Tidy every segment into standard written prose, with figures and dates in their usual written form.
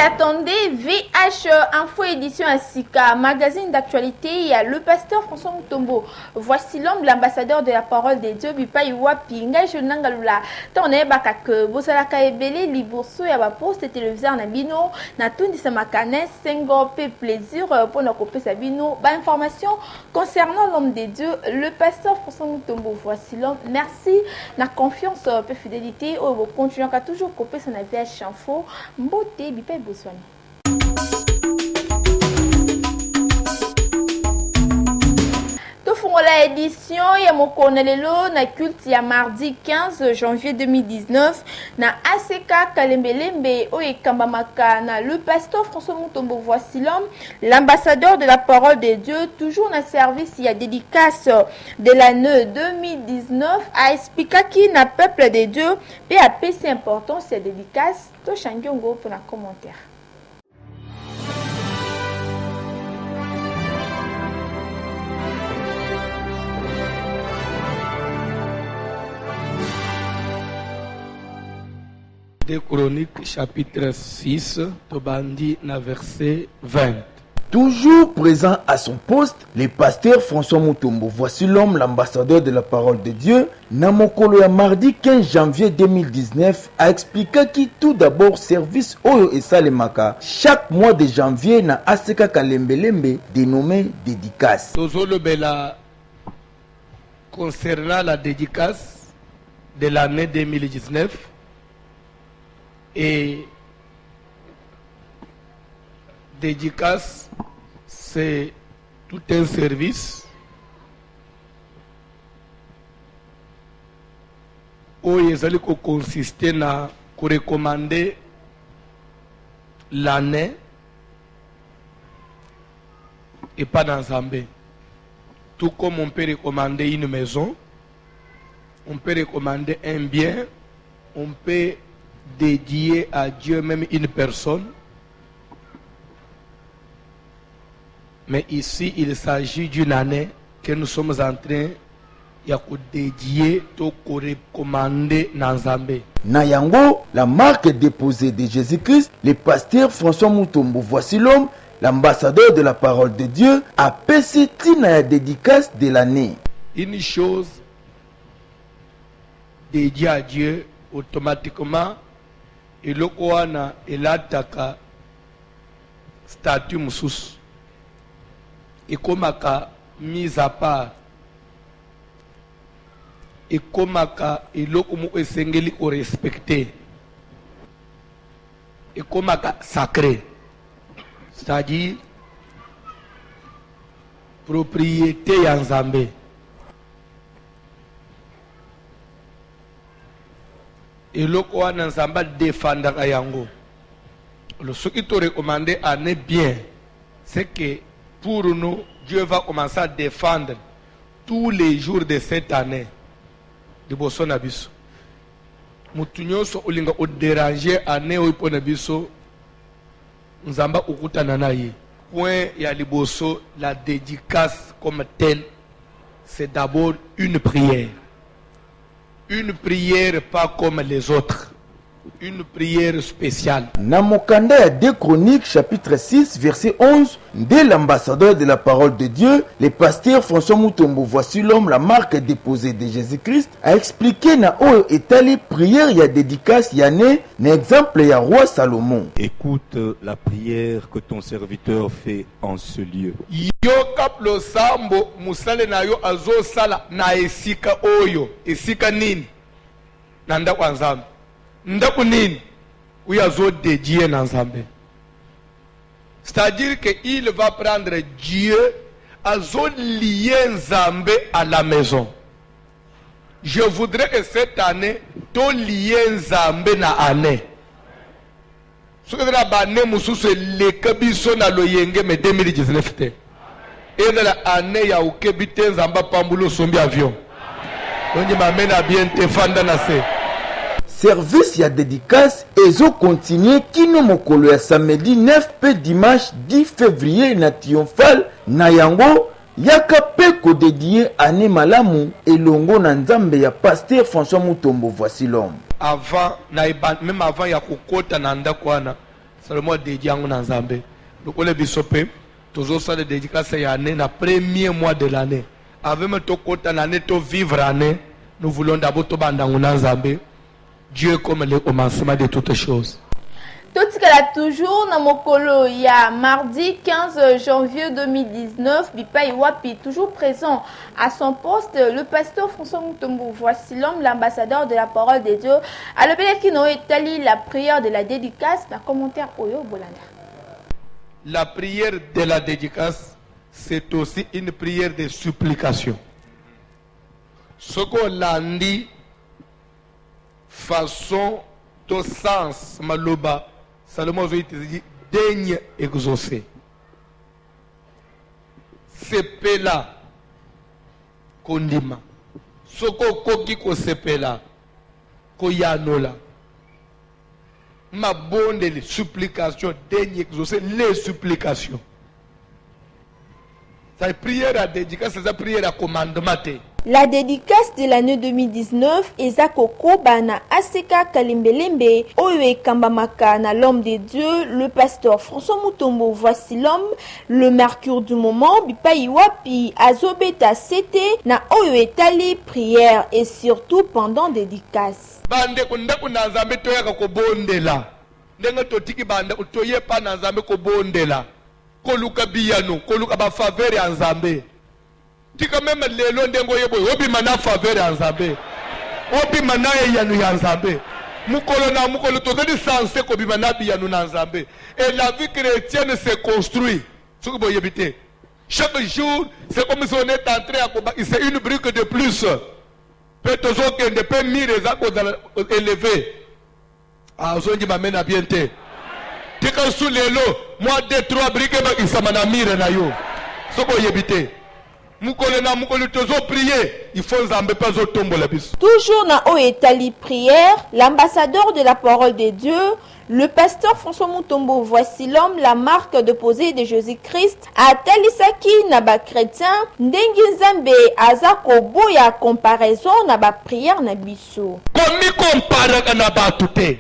attendez, VH Info Édition Asika, magazine d'actualité, il y a le pasteur François Mutombo. Voici l'homme, l'ambassadeur de la parole de Dieu, Bipai Wapi, Ngaï Nangalula. Tone Bakak, Bosalaka Ebele, Libourso, et à poste téléviseur Nabino, Natoun Disamakane, Sengo, plaisir pour nos copains Sabino. Information concernant l'homme de Dieu, le pasteur François Mutombo. Voici l'homme, merci, la confiance, peu fidélité, au continuer à toujours copier son VH Info. Mbote Bipai Boswani. La édition ya mokonelelo na culte ya mardi 15 janvier 2019 na ACK Kalembelembe Oyekambamaka na le pasteur François Mutombo. Voici l'homme, l'ambassadeur de la parole de Dieu, toujours na service ya dédicace de l'année 2019 a expliqué qui na peuple de Dieu et a PC important cette dédicace to changiongo pour un commentaire. De Chroniques chapitre 6, Tobandi na verset 20. Toujours présent à son poste, le pasteur François Mutombo. Voici l'homme, l'ambassadeur de la parole de Dieu. Namokolo ya mardi 15 janvier 2019 a expliqué qui tout d'abord service Oyo et Salemaka chaque mois de janvier na ACK Kalembelembe dénommé dédicace. Tozolo bela concernant la dédicace de l'année 2019. Et dédicace, c'est tout un service où ils allaient consister à recommander l'année et pas dans Zambé. Tout comme on peut recommander une maison, on peut recommander un bien, on peut dédié à Dieu même une personne. Mais ici, il s'agit d'une année que nous sommes en train de dédier, de recommander dans Zambé. Nayango, la marque déposée de Jésus-Christ, le pasteur François Mutombo. Voici l'homme, l'ambassadeur de la parole de Dieu, a PC la dédicace de l'année. Une chose dédiée à Dieu, automatiquement, et le Koana et l'attaque statut Moussous. Et comme mise à part. Et comme et le Komo Sengeli au respecté. Et comme sacré. C'est-à-dire propriété Yanzambé. Et le quoi n'a pas défendre à Yango. Ce qui te recommandé à ne bien, c'est que pour nous, Dieu va commencer à défendre tous les jours de cette année de Bosonabiso. Moutunyo so olinga o déranger année o iponabiso nzamba ukuta nanaye. Point ya liboso, la dédicace comme telle, c'est d'abord une prière. Une prière pas comme les autres. Une prière spéciale. Namokanda ya 2 Chroniques chapitre 6 verset 11 de l'ambassadeur de la parole de Dieu, le pasteur François Mutombo. Voici l'homme, la marque déposée de Jésus-Christ, a expliqué na oyo etali prière ya dédicace yané na exemple ya roi Salomon. Écoute la prière que ton serviteur fait en ce lieu. Yo kaplo sambo musale na yo azo sala na esika oyo. Esika nini? Nanda kwa nzambe. Ndaku nini? Ou azo dédié na nzambe. C'est-à-dire qu'il va prendre Dieu azo lier nzambe à la maison. Je voudrais que cette année, to lier nzambe na année. Ce que la année mususu le kabiso na loyenge me 2019 te. Et dans l'année ya ukebite nzamba pambulo sombi avion. Donc je m'amène à bien te fanda na se. Service ya dédicace ezo continuer kino mokolo ya samedi 9 pe dimanche 10 février na triomphal na yango yaka pe ko dédié année malamu elongo na nzambe ya pasteur François Mutombo. Voici l'homme. Avant même avant ya kokota na ndako wana seulement dédié en Nzambe. Donc on est bisopé, toujours ça de dédicace y année, na premier mois de l'année. Avec me to kota l'année to vivre année, nous voulons d'abord to banda Nzambe. Dieu comme le commencement de toutes choses. Tout ce qu'elle a toujours dans mokolo, il y a mardi 15 janvier 2019, Bipai Wapi, toujours présent à son poste, le pasteur François Mutombo. Voici l'homme, l'ambassadeur de la parole de Dieu. À l'Obélekino étali la prière de la dédicace, dans commentaire Oyo Bolanda. La prière de la dédicace, c'est aussi une prière de supplication. Ce qu'on l'a dit, façon de sens, maloba, Salomon veut dire daigne exaucer. C'est là qu'on dit. Ce qu'on dit qu'on c'est là, qu'on y a là. Ma bonne les supplications, daigne exaucer les supplications. Sa prière à dédicace, c'est sa prière à commandement. La dédicace de l'année 2019 Ezako Kobana Aseka Kalimbelembe Oye Kambamaka na l'homme de Dieu, le pasteur François Mutombo. Voici l'homme, le mercure du moment, Bipai Wapi, Azobeta Sete, na Oye Tali, prière et surtout pendant dédicace. Bande kunda kuna Nzambe toyaka ko bondela. Ndenga totiki bande utoye pa na Nzambe ko bondela. Koluka biyano, koluka ba faveur ya Nzambe. Tika même lelo ndengo yebo obi mana faveur ya Nzambe. Obi mana yanu ya Nzambe. Mukolo na mukolo tozali censé ko bimana biyano na Nzambe. Et la vie chrétienne se construit. Soki boyebite. Chaque jour, c'est comme si on est entré à combattre. C'est une brique de plus. Peut-être que ne peut mire élevé. Ah, on dit m'amène à bien te. Tika sous lelo, moi 2-3 briques il s'amana mire na yo. Soki boyebite. Toujours dans Oetali prière, l'ambassadeur de la parole de Dieu, le pasteur François Mutombo. Voici l'homme, la marque de posée de Jésus-Christ. A Talisaki naba chrétien, Ndengi Nzambe azako boya comparaison naba prière na biso. Komi compare na batute.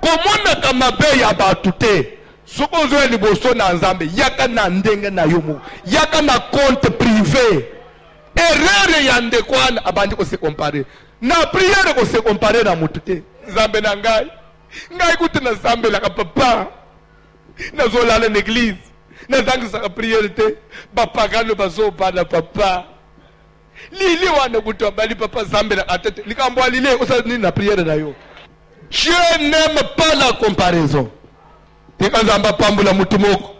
Komona kama be ya batute. Soko zo liboso na Nzambe yaka na ndenge na yomo yaka na compte privé erreur ya ndekwana abandi ko se comparer na prière ko se comparer na mutute Nzambe na ngai kuti na Nzambe la papa na zo la l'église na zangi sa prière te bapagano bazo bana papa lili wana kuti abali papa Nzambe na atete likambo lile osa na prière na yo. Je n'aime pas la comparaison. Tikanzamba pambula mutumoko.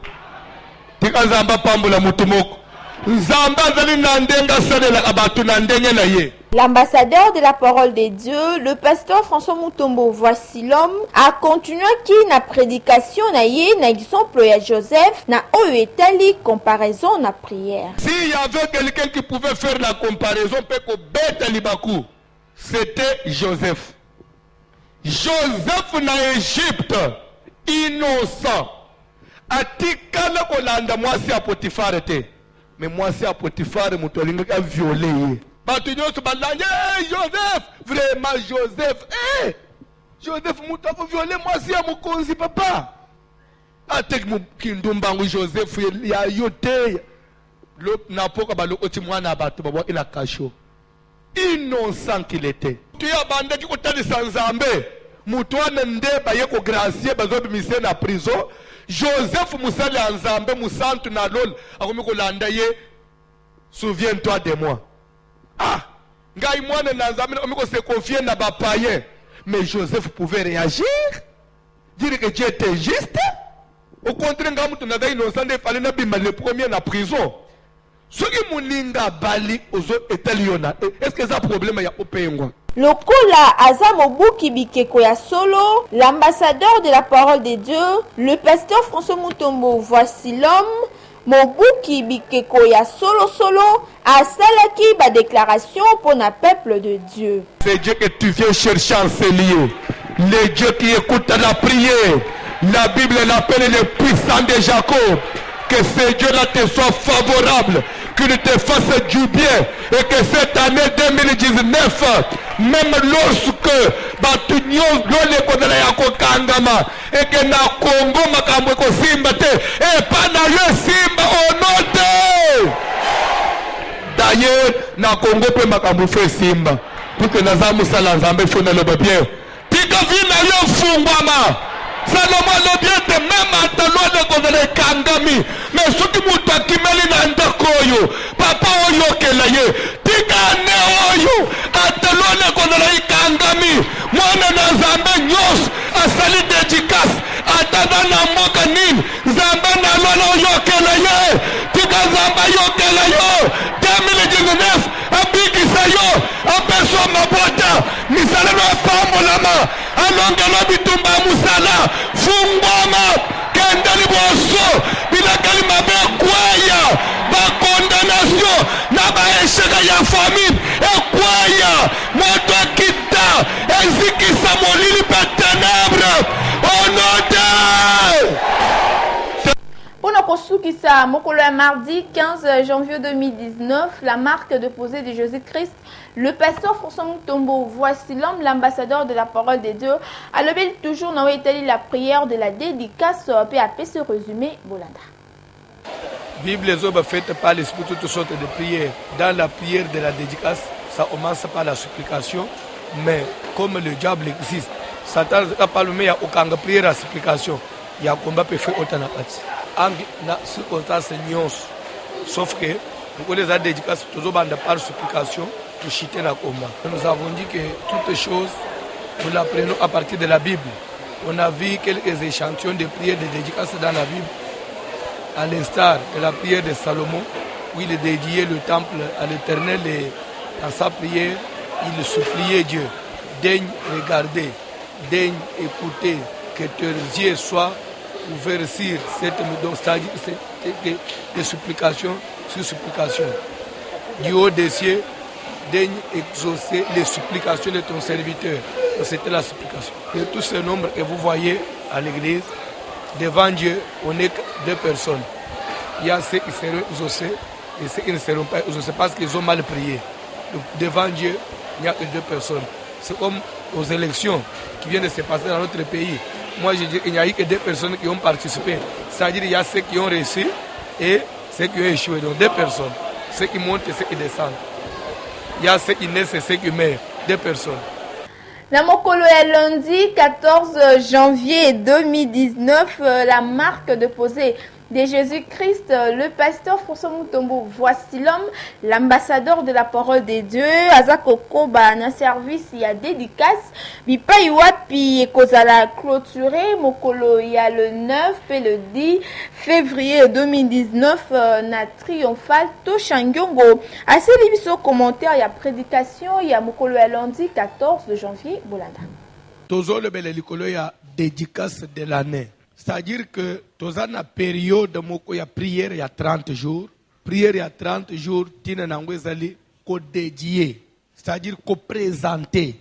Tikanzamba pambula mutumoko. Nzamba zali nandenga salela abatu nandenye na ye. L'ambassadeur de la parole de Dieu, le pasteur François Mutombo. Voici l'homme a continué qui na prédication na ye na exemple ya Joseph na oetali comparaison na prière. S'il y avait quelqu'un qui pouvait faire la comparaison peko beta libaku, c'était Joseph. Joseph na Égypte. Innocent. Atikala kolanda mwasi ya Potifar te. Mais mwasi ya Potifar mutolinga ka violé. Batu nyoso balanya Joseph, vraiment Joseph. Joseph muto ko violé mwasi ya mukonzi papa. Atek mu kindumbangu Joseph ya yote. Le napoka balo oti mwana batu babo ila kasho. Innocent qu'il était. Tu as bandé qui kotali sans Nzambe. Mutwane ndeba yeko gracier bazobi mise na prison. Joseph musali Nzambe musantu na lol akomi kolanda ye. Souviens-toi de moi. Ah, ngai mwana na Nzambe akomi ko se confier na ba païen. Mais Joseph pouvait réagir, dire que Dieu était juste. Au contraire, ngamu tunadai innocent de fallait na bima le premier na prison. Soki muninga bali ozo etaliona. Est-ce que ça problème ya opengwa? Lokola Azamobuki Bikeko ya solo, l'ambassadeur de la parole de Dieu, le pasteur François Mutombo. Voici l'homme, Mobuki Bikeko ya solo, a salaki ba déclaration pour le peuple de Dieu. C'est Dieu que tu viens chercher en ce lieu. Le Dieu qui écoute la prière. La Bible l'appelle le puissant de Jacob. Que ce Dieu-là te soit favorable, qu'il te fasse du bien et que cette année 2019, même lorsque batu nyole kodala ya kokangama eke na Kongo makambo kosimba te epa na yo simba onote. D'ailleurs na Kongo pe makambo fe simba pour que naza musala nzambe fona loba bien tika vina yo fungwama Salomon le bien te même atalo de kodala kangami mais soki mutu akimeli na ndako oyo papa oyo kelaye tika ne oyo atalo de kodala kangami mwana na nzambe nyos asali dédicace atana na mboka nini nzambe na lolo oyo kelaye tika nzambe yo kelayo 2019 abikisa yo apeso mabota misalelo apambolama alongelo bitumba musala fungwama kenda liboso bilakali mabe kwaya bakondamnation na baesheka ya famille ekwaya moto akita ezikisa molili pe ténèbre onote. Pour Kosukisa, Mokolo mardi 15 janvier 2019, la marque déposée de Jésus-Christ, le pasteur François Mutombo, voici l'homme, l'ambassadeur de la parole de Dieu, a levé toujours dans la prière de la dédicace, PAP se résumé, Bolanda. Bible les hommes faites par l'esprit toutes sortes de prières. Dans la prière de la dédicace, ça commence par la supplication, mais comme le diable existe, Satan n'a pas le meilleur aucun prière à supplication. Il y a un combat peut faire autant de parties. Na circonstance nyonso sauf que pour les dédicaces toujours bande par supplication pour chiter la combat. Nous avons dit que toutes choses nous l'apprenons à partir de la Bible. On a vu quelques échantillons de prières de dédicaces dans la Bible, à l'instar de la prière de Salomon où il dédiait le temple à l'Éternel et dans sa prière il suppliait Dieu: daigne regarder, daigne écouter, que tes yeux soient ouvert sur cette maison, c'est-à-dire des supplications sur supplications. Du haut des cieux, daigne exaucer les supplications de ton serviteur. C'était la supplication. De tous ces nombres que vous voyez à l'église, devant Dieu, on n'est que deux personnes. Il y a ceux qui seront exaucés et ceux qui ne seront pas exaucés parce qu'ils ont mal prié. Donc, devant Dieu, il n'y a que deux personnes. C'est comme aux élections qui viennent de se passer dans notre pays. Moi, je dis qu'il n'y a eu que deux personnes qui ont participé. C'est-à-dire qu'il y a ceux qui ont réussi et ceux qui ont échoué. Donc, deux personnes. Ceux qui montent et ceux qui descendent. Il y a ceux qui naissent et ceux qui meurent. Deux personnes. Namokolo est lundi 14 janvier 2019, la marque déposée de Jésus-Christ, le pasteur François Mutombo. Voici l'homme, l'ambassadeur de la parole de Dieu. Azakoko na service il y a dédicace. Bipa iwapi ekozala clôturé mokolo il y a le 9 et le 10 février 2019 na triomphal to Shangyongo. Assez libiso commentaire il y a prédication il y a mokolo ya lundi 14 janvier Bolanda. Tozo le bel likolo ya dédicace de l'année. C'est-à-dire que dans une période de la prière, il y a 30 jours. Prière, il y a 30 jours, tina nangwezali ko dédié. C'est-à-dire qu'on présenter.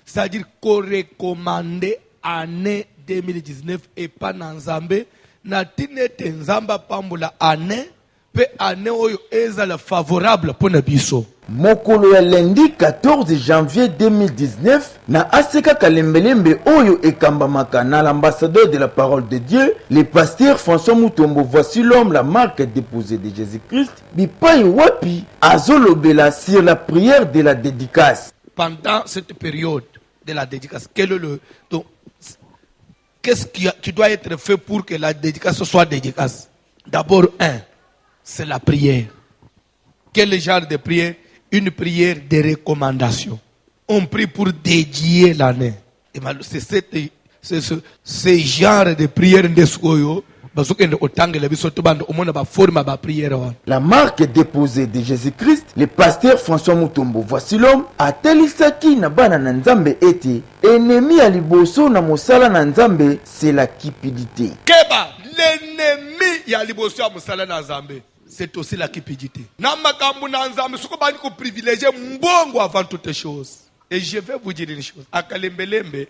C'est-à-dire qu'on recommande année 2019 et pas Nzambe. Na tinete Nzamba pambula année. Pe année oyo ezala favorable pour Nabiso. Mokolo ya lundi 14 janvier 2019 na Aseka Kalembelembe oyo ekambamaka na l'ambassadeur de la parole de Dieu, le pasteur François Mutombo. Voici l'homme, la marque déposée de Jésus-Christ. Bipai wapi azolobela sur la prière de la dédicace. Pendant cette période de la dédicace, quel est le donc qu'est-ce qui doit être fait pour que la dédicace soit dédicace? D'abord c'est la prière. Quel genre de prière? Une prière de recommandation. On prie pour dédier l'année. C'est ce genre de prière La marque déposée de Jésus-Christ, le pasteur François Mutombo. Voici l'homme, atelisaki na bana na Nzambe ete, ennemi à liboso na mosala na Nzambe, c'est la cupidité. Keba, l'ennemi ya liboso ya mosala na Nzambe, c'est aussi la cupidité. Na makambu na Nzambe, soko bani ko privilégier mbongo avant toutes choses. Et je vais vous dire une chose. À Kalembelembe,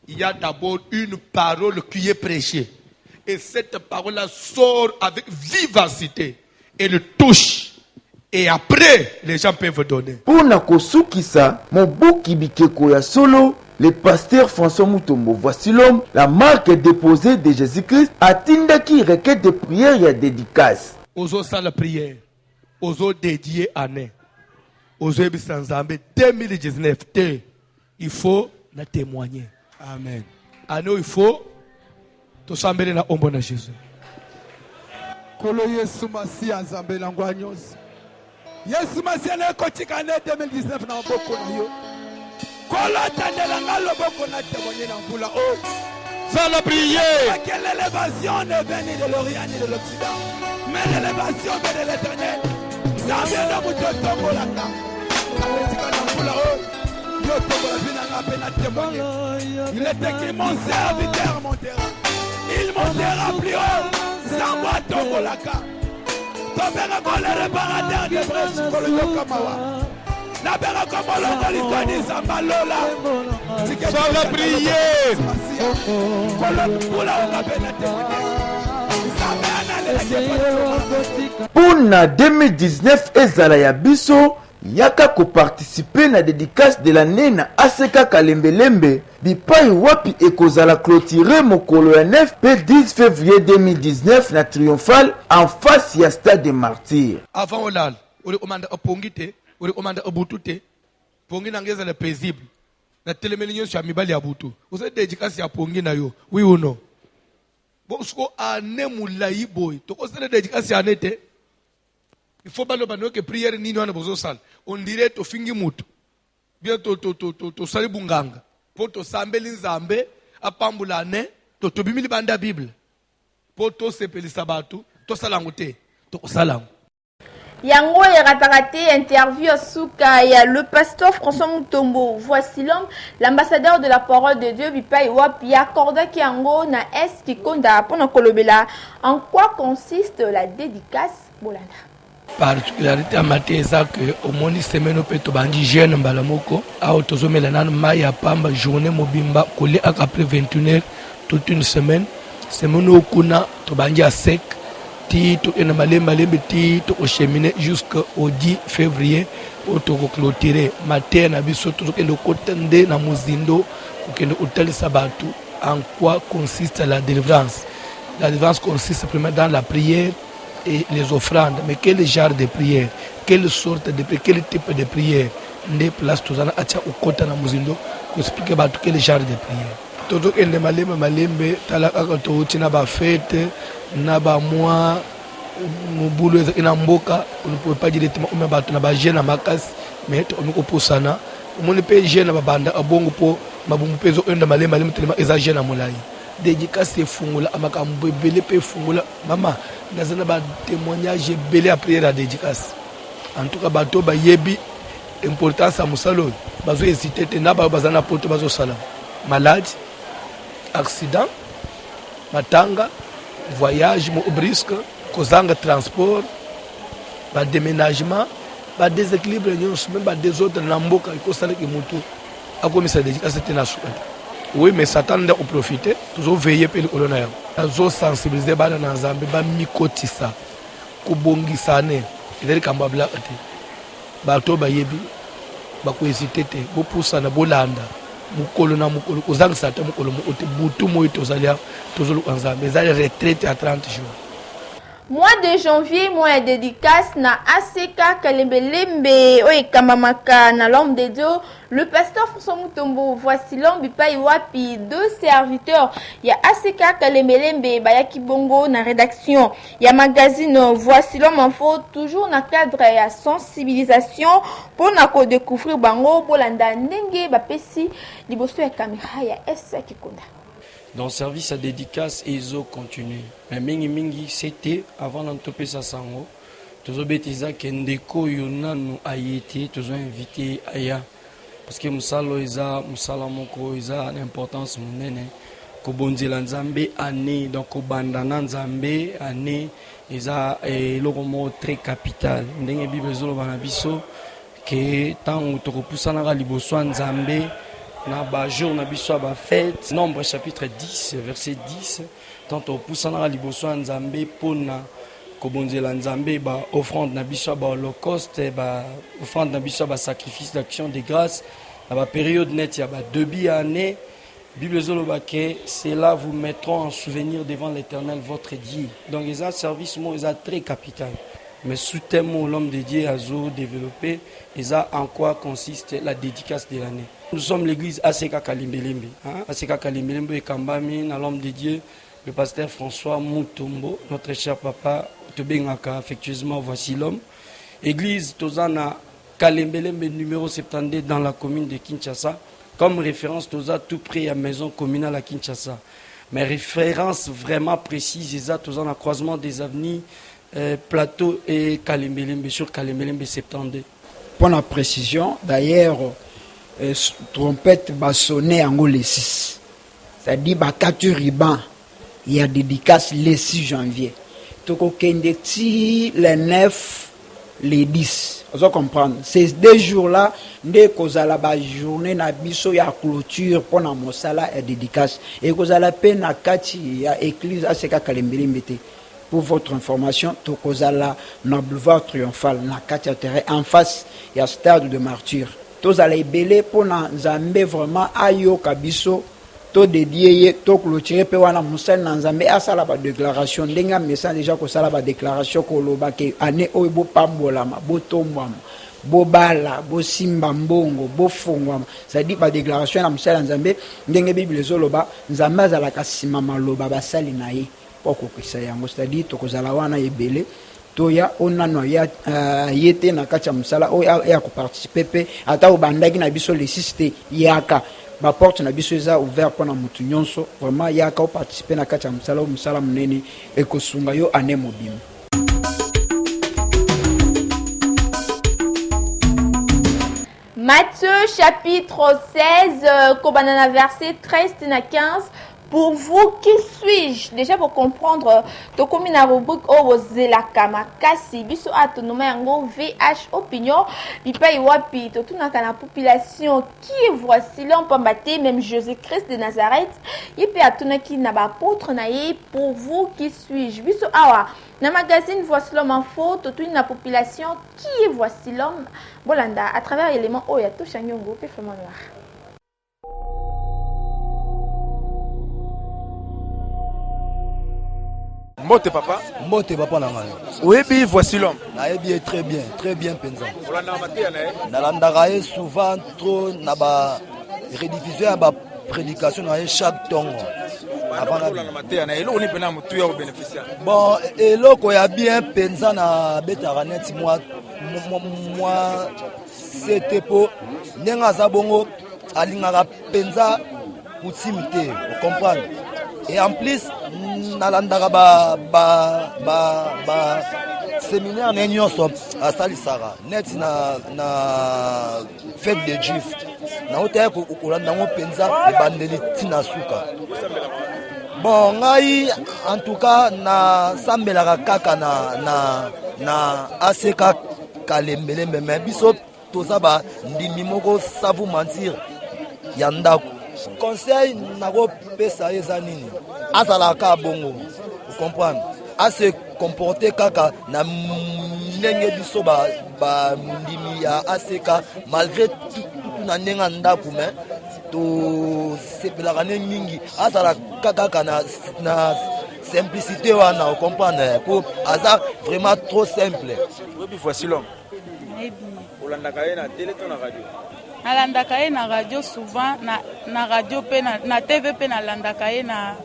il y a d'abord une parole qui est prêchée. Et cette parole-là sort avec vivacité. Elle touche. Et après, les gens peuvent donner. Pour na kosukisa, mobuki bikeko ya solo, le pasteur François Mutombo, voici l'homme, la marque déposée de Jésus-Christ, atteint qui requête de prière et dédicace. Ozo la prière, ozo dédié année, ozo ebisanzambe 2019, il faut la témoigner. Amen. Année il faut tout s'embêter na ombo na Jésus. Kolo Yesu Masi azambe langwa nyonso. Yesu Masi na kotika ne 2019 na boko na yo. Kolo tandela ngalo boko na témoigner na mbula o. Ça la prière. Quelle élévation ne vient ni de l'Orient ni de l'Occident, mais l'élévation vient de l'Éternel. Zambia na mutotongo la ka. Katika na mbula o. Yo tongo la vina ngape na témoigner. Il est écrit mon serviteur montera. Il montera plus haut. Zambia tongo la ka. Tombera pour le réparateur des brèches pour le Yokamawa. Nabera comme l'on l'histoire de Zambalola. Ça la prière. Pour na 2019 ezala ya biso yaka ko participer na dédicace de l'année na ACK Kalembelembe bipai wapi ekozala clôturer mokolo ya 9 pe 10 février 2019 na triomphal en face ya stade des martyrs. Avant olal, on recommande à pongite, on recommande à boutute, pongi nangeza le paisible. Na telemeli nyonso ya mibali ya butu. Vous êtes dédicace ya pongi na yo. Oui ou non? Bon sko ane mulai boy. To ko sele dédicace ya nete. Il faut balo bano que prière nini wana bozo sala. On dirait to fingi mutu. Bien to sali bunganga. Po to sambeli nzambe apambula ne to bimili banda Bible. Po to sepelisa batu to salangu te. To salangu. Yango et Ratarate interview Souka et le pasteur François Mutombo. Voici l'homme, l'ambassadeur de la parole de Dieu, Bipai Wapi, accorda qui yango na est qui konda pona kolobela. En quoi consiste la dédicace Bolanda? Particularité à matin, c'est que au moins une semaine au peut bandi jeune balamoko, à autozomela nan maya pamba journée mobimba collé après 21h toute une semaine. Semaine au kuna to bandi à sec. Tito et malembe tito au cheminée jusqu'au 10 février pour clôturer matin na biso tout que le kotende na muzindo que le hôtel sabatu. En quoi consiste la délivrance? La délivrance consiste premièrement dans la prière et les offrandes. Mais quel genre de prière? Quelle sorte de prière? Quel type de prière? Des places tout ça acha au kota na muzindo pour expliquer batu quel genre de prière. Todo ende malembe talaka to tina ba fête na ba mois mobulu ina mboka on ne peut pas directement on ba na ba jeune makas mais on ko posana on ne peut jeune ba banda abongo po mabumbu pezo ende malembe tellement eza jeune molai dédicace fungula amaka mbele pe fungula mama nazana ba témoignage belé après la dédicace en tout cas bato ba yebi importance à musalo bazo hésiter na ba bazana poto bazo sala malade accident, matanga, voyage brusque, causant transport, déménagement, déséquilibre, même des autres namboka, il faut savoir que mutu a commis sa dédicace c'était national. Oui, mais Satan a profité, toujours veiller pour le colonel. Toujours sensibiliser bana na Nzambe ba mikotisa, kubongisane, ideli kamba blakate. Bato ba yebi, ba ko hésiter te, bo poussa na bolanda. Mukolo na mukolo kozangisa ta mukolo mo ote butu mo itozalia tozolo kanzambe ezali retraite à 30 jours. Mois de janvier, mois de dédicace na ACK Kalembelembe Oekamamaka na l'homme de Dieu, le pasteur François Mutombo. Voici l'homme Bipai Wapi, deux serviteurs. Il y a ACK Kalembelembe Bayaki Bongo na rédaction. Il y a magazine Voici l'homme info, toujours na cadre ya sensibilisation pour na ko découvrir bango bolanda ndenge bapesi liboso ya caméra ya SA Kikonda. Dans le service à dédicace, ils ont continué. Mais mingi c'était avant d'entopper sa sango. Tous bêtises que ndeko yona nous a été, tous invité aya. Parce que musalo isa, musala moko isa l'importance munene. Ko bonzela nzambe année donc ko bandana nzambe année isa lokomo très capital. Ndenge bible zolo bana biso que tant to ko pusana ga liboso nzambe. Na ba jour na biso ba fête nombre chapitre 10 verset 10 tant au poussana liboso nzambe pona ko bonzela nzambe ba offrande na biso ba holocauste ba offrande na biso ba sacrifice d'action de grâce la période net, il y a début année. Bible Zolobake, cela vous mettront en souvenir devant l'Éternel, votre Dieu. Donc, ils ont un service, ils ont très capital. Mais sous thème, l'homme de Dieu a développé, ils ont en quoi consiste la dédicace de l'année. Nous sommes l'église ACK Kalimbelembe. ACK Kalimbelembe et Kambami, l'homme de Dieu, le pasteur François Mutombo, notre cher papa, Tobengaka, affectueusement, voici l'homme. Église Tozana Kalimbelembe numéro 72 dans la commune de Kinshasa. Comme référence, Toza tout près à la maison communale à Kinshasa. Mais référence vraiment précise, ils ont Toza dans le croisement des avenues Plateau et Kalimbelembe, sur Kalimbelembe 72. Pour la précision, d'ailleurs, trompette va sonner en le 6. C'est-à-dire, 4 ribans, il y a dédicace le 6 janvier. Toko Kendeti, le 9, le 10. Vous comprendre. Ces 2 jours-là, dès que vous avez la journée, il y a clôture pour la mosala et dédicace. Et que vous avez la peine à Kati, à l'église, à Seka Kalimbelembe. Pour votre information, vous avez la boulevard triomphal, en face, il y a stade de martyr. Vous avez belé pour nous amener vraiment à Yokabiso. To dédié to clôturer pe wana musal nanzambe asala ba déclaration ndenga message déjà ko sala ba déclaration ko loba ke ane oyo bo pambolama bo tombwama bo bala bo simba mbongo bo fongwama ça dit ba déclaration na musal nzambe ndenge bible zoloba nzambe azala kasima maloba basali na ye poko kisa yango c'est dit to kozala wana ebele toya onano ya yete na kacha musala o ya ko participer pe ata obandaki na biso le 6 yaka ma porte na biso eza ouvert pour na mutu nyonso vraiment yaka participer na kacha musala munene e ko sunga yo ane mobim. Matthieu chapitre 16 kobanana verset 13 na 15. Pour vous, qui suis-je? Déjà pour comprendre, to komi na rubrique o zelaka makasi biso atonoma yango VH opinion bipa iwapi to tunaka na population qui voici l'empambate même Jésus-Christ de Nazareth yepe atunaki na ba apôtre na ye. Pour vous, qui suis-je? Biso awa na magazine Voici l'homme en faux to tuni na population qui est voici l'homme bolanda à travers élément o ya to chanyongo pe fama noir. Mbote papa nanga. Oui, puis voici l'homme. Naebi très bien penza. Nalandaka souvent trop na ba rediffuser ba prédication na chaque tongo. Bon, eloko ya bien penza na betaka net moi c'était pour nenga za bongo alingaka penza kutimité, vous comprenez? Et en plus nalandaka ba séminaire na nyonso asalisaka net na fête de juifs na hôtel ko kolanda ngo penza ebandeli tina suka. Bon ngai en tout cas na sambelaka kaka na aseka kalembelembe mais biso toza ba ndimi moko savu mentir ya ndako. Conseil nako pesa eza nini azalaka bongo, vous comprenez, à se comporter kaka na ndenge biso ba ndimi ya aseka malgré tout na ndenga ndako mais to sepelaka mingi azalaka kaka na simplicité wana, vous comprenez, pour aza vraiment trop simple. Oui, voici l'homme. Olandaka ye na télé to na radio. Nalandaka ye na radio souvent na radio pe na TV pe nalandaka ye na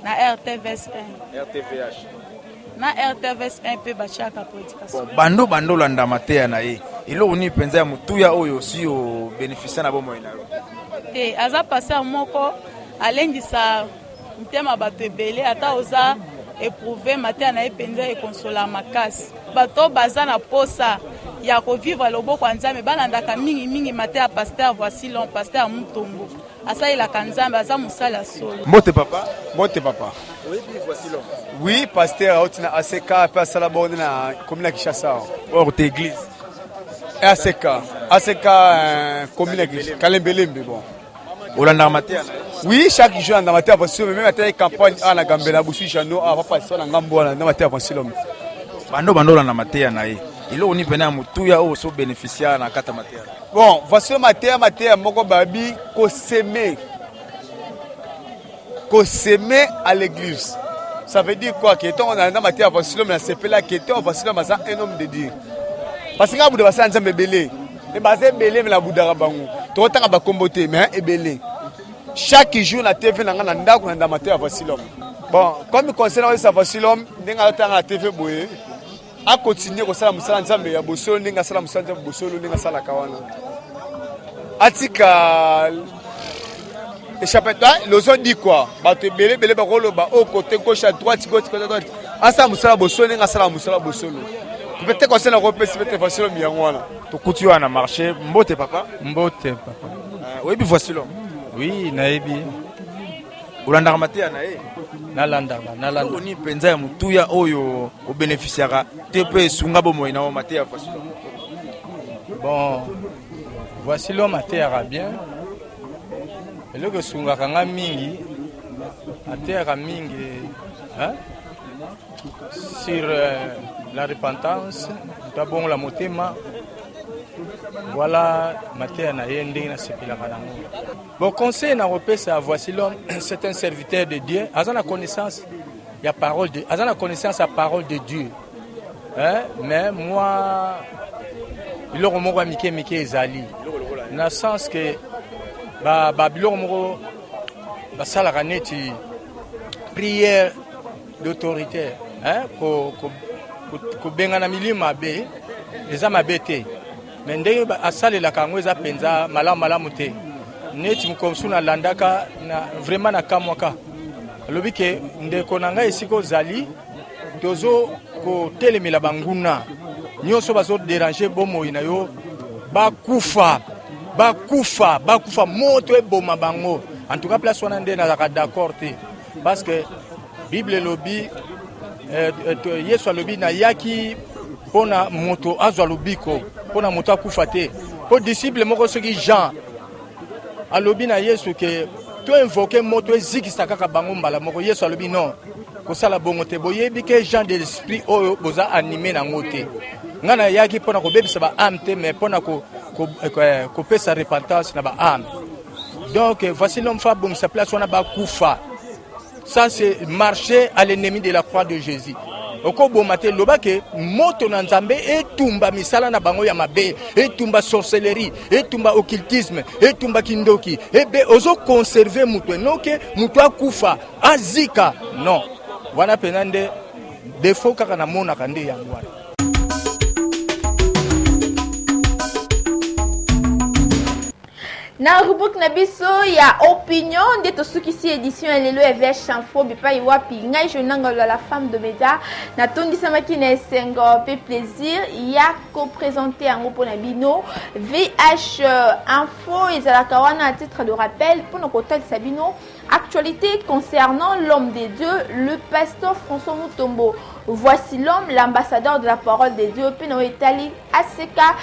RTVS 1. RTVH. Na RTVS 1 pe bachaka prédication. Bon, bando landa matea na ye. Ilo uni penza mutuya oyo si o bénéficier na bomo ina. Aza passer moko alengisa ntema bato ebele ata oza éprouver matea na ye penza e consola makasi. Bato baza na posa ya ko vivre loboko nzambe balandaka mingi matea pasteur voici l'homme pasteur Mutombo. Asa ila kanzambe aza musala solo. Mbote papa. Oui, voici l'homme. Oui, pasteur Otina ACK pa sala bonde na commune Kinshasa. Hors d'église. ACK commune Kalembelembe bon. Olanda matea. Oui, chaque jour na matea voici même matea campagne na Gambela busu jano a papa sala ngambo na matea voici l'homme. Bando na matea na ye. il on y pena mutuya o so bénéficiaire na kata matéa. Bon, voici le matéa moko babi ko s'aimer à l'église. Ça veut dire quoi? Que on a dans matéa voici l'homme na sepela que voici l'homme ça un homme de Dieu. Parce que vous devez ça nzambe belé. Et basé belé mais la boudara bango. To tanga ba komboté mais ebelé. Chaque jour na TV na ngana ndako na matéa voici l'homme. Bon, comme concernant ça voici l'homme, ndinga tanga na TV boye. A continuer ko sala musala nzambe ya bosolo ndinga sala musala nzambe bosolo ndinga sala kawana. Atika échappatoire, les autres dit quoi? Bato belé ba rolo ba au côté gauche à droite côté droite. Asa musala bosolo ndinga sala musala bosolo. Peut-être qu'on s'est repéré peut-être facile mi yangwana. To kuti wana marché mbote papa? Mbote papa. Oui bi voici l'homme. Oui, naebi. Ulandaka matéa na ye. Nalanda. Oni penza ya mutuya oyo o bénéficiara te pe sunga bomo ina o matéa voici l'homme. Bon, voici l'homme matéa bien. Et le que sunga kanga mingi matéa mingi hein? Sur la repentance, d'abord la motema. Voilà, matéa na yende na sepila kanango. Bon, conseil na repère à voici l'homme, c'est un serviteur de Dieu. A la connaissance, il y a parole de, a la connaissance à parole de Dieu. Hein? Mais moi, il a remonté Mike Ezali. Dans le sens que, il a ça la raneti prière d'autorité. Hein? Ko bengana milima be, les âmes abété. Mais ndenge asale la kango eza penza malamu te. Neti mkomsu na landaka na vraiment na kamwaka. Lobi ke ndeko nanga esiko zali tozo ko telemela banguna. Nyonso bazo déranger bomo ina yo bakufa moto eboma bango. En tout cas place wana nde na d'accord te. Parce que Bible lobi Yesu lobi na yaki pona moto azwa lobiko pona moto akufa te. Po disciple moko soki Jean alobi na Yesu ke to invoquer moto ezikisa kaka bango mbala moko. Yesu alobi non kosala bongo te boyebi ke Jean de l'esprit oyo boza animé na ngote ngana yaki pona ko bebisa ba âme te mais pona ko pesa repentance na ba âme. Donc voici l'homme fa bon sa place on a ba kufa. Ça c'est marcher à l'ennemi de la croix de Jésus. Oko bomate lobake moto na nzambe etumba misala na bango ya mabe, etumba sorcellerie, etumba occultisme, etumba kindoki, ebe ozo conserver mutu noke mutu akufa azika non. Wana penande defo kaka na mona kande yango wana. Na rubrique na biso ya opinion de to suki si édition lelo evêque chanfo bipa iwapi ngai jonanga la femme de média na tondisa makina esengo pe plaisir ya ko présenter en pour na bino VH info ezalaka wana à titre de rappel pour nos contacts sabino actualité concernant l'homme de Dieu le pasteur François Mutombo. Voici l'homme, l'ambassadeur de la parole de Dieu, Peno Etali, Aseka,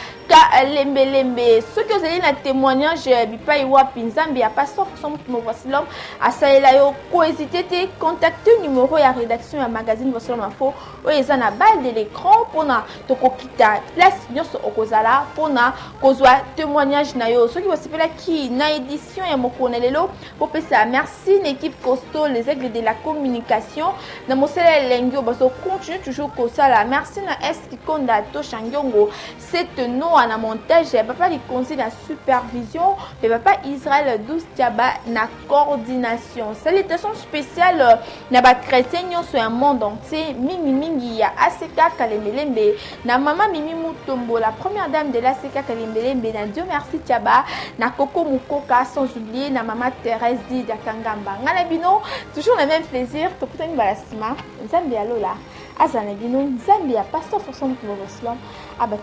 Lembe. Ce que vous avez dans le témoignage, Bipaiwa Pinzambi, à pasteur François Mutombo, voici l'homme, à Saelayo, cohésité, contactez le numéro et la rédaction à magazine Voici l'homme info, où ils ont la balle de l'écran pour na Tokokita, place Nyoso Okozala, pour na Kozwa témoignage Nayo. Ce qui vous s'appelle qui, na édition et Mokonelelo, pour ça, merci l'équipe costaud, les aigles de la communication, na Mosele Lengyo, Baso, continue toujours comme ça là. Merci na Eski Konda Toshangiongo. C'est nous à la montage. Papa qui conseille la supervision. Et papa Israël 12 Tiaba na coordination. Salutations spéciales na ba chrétien sur un monde entier. Mingi ya Aseka Kalembelembe. Na maman Mimi Mutombo, la première dame de l'Aseka Kalembelembe. Na Dieu merci Tiaba. Na Coco Mukoka sans oublier na maman Thérèse Di Dakangamba. Ngalabino toujours le même plaisir. Tokutani balasima. Nzambi alola. Azana bino Zambia pasteur François Mutombo Voici l'homme abattu.